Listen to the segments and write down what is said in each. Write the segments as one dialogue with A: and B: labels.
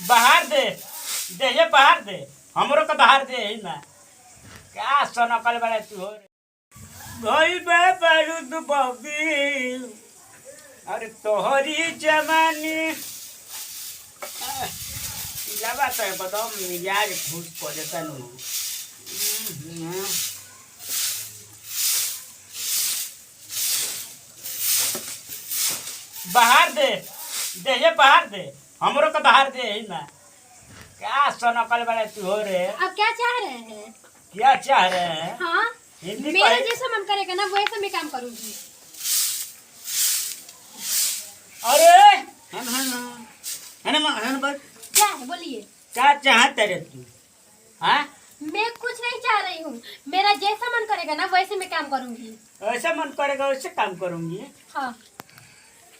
A: बाहर दे दे ये बाहर दे हमरो के बाहर दे ही ना क्या सनकल बड़े तू हो भाई बे बारूद बबी अरे तोहरी जवानी लगा तो बताओ मिजाज घूस पड़ता नु बाहर दे ये बाहर दे हमरो के बाहर दे ही ना क्या सनकल बड़े तू हो रे।
B: अब क्या चाह रहे हैं?
A: क्या चाह रहे हैं?
B: हाँ
A: हिंदी
B: मेरा जैसा मन करेगा ना वैसा मैं काम करूंगी।
A: अरे
B: क्या है बोलिए।
A: क्या चाहते रे तू? हाँ
B: मैं कुछ नहीं चाह रही हूँ, मेरा जैसा मन करेगा ना वैसे मैं काम करूंगी।
A: ऐसा मन करेगा वैसे काम करूंगी।
B: हाँ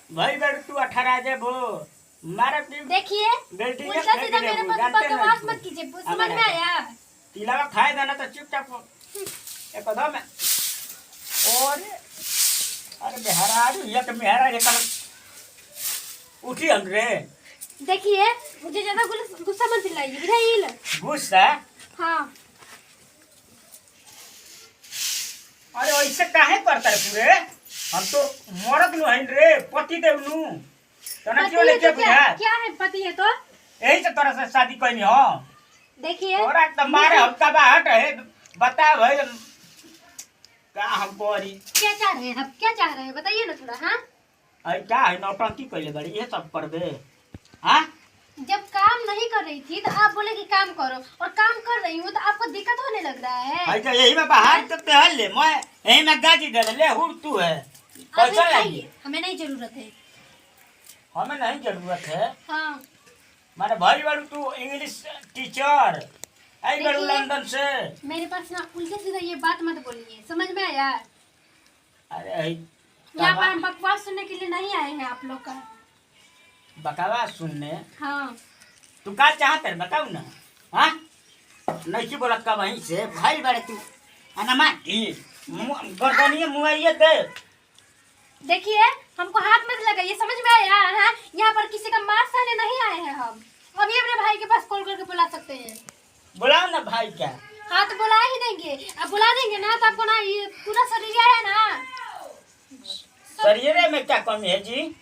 A: भाई बेटा तू 18 जब हो मारा
B: देखिए उल्टा सीधा मेरे पास बकवास मत कीजिए, समझ में आया?
A: तिलावा खाए देना तो चुपचाप एकदम और अरे बेहरारू ये तो मेहरा ये कल उठी हम रे।
B: देखिए मुझे ज्यादा गुस्सा मत दिलाइए, बुझाइए?
A: गुस्सा?
B: हाँ
A: अरे ऐसे काहे करता रे पूरे? हम तो मरद नु हन रे पति देव नु तना क्यों लेके बुझा?
B: क्या है पति है तो?
A: यही से तोरा से शादी कइनी हो।
B: देखिए
A: और एकदम मारे हफ्ता बाहट है बता भाई का हमको अरी
B: क्या चाह रहे हैं? अब क्या चाह रहे हैं बताइए ना थोड़ा। हाँ
A: अरे क्या है नौटंकी कइले बड़ी ये सब कर दे। हां
B: जब काम नहीं कर रही थी तो आप बोले कि काम करो और काम कर रही हूँ तो आपको दिक्कत होने लग रहा है।
A: आई तो यही में बाहर तो पहल ले मैं यही में गाजी दे ले हुड़ तू है पैसा लगी
B: हमें नहीं जरूरत है।
A: हमें नहीं जरूरत है।
B: हाँ
A: मारे भाई बारू तू इंग्लिश टीचर आई बारू लंदन से।
B: मेरे पास ना उल्टे सीधा ये बात मत बोलिए, समझ में आया?
A: अरे
B: यहाँ पर हम बकवास सुनने के लिए नहीं आए हैं आप लोग का।
A: बकवास सुनने?
B: हाँ
A: तू क्या चाहते है बताऊ ना। हाँ नहीं की बोला का वहीं से भाई बारे तू अनमा की गर्दनिए मुआइए दे।
B: देखिए हमको हाथ मत लगाइए, समझ में आया? हाँ यहाँ पर किसी का मार सहने नहीं आए हैं हम। अभी अपने भाई के पास कॉल करके बुला सकते हैं।
A: बुलाओ ना भाई क्या?
B: हाँ तो बुला ही देंगे, अब बुला देंगे ना तो आपको ना ये पूरा शरीर है ना।
A: शरीर में क्या कमी है जी?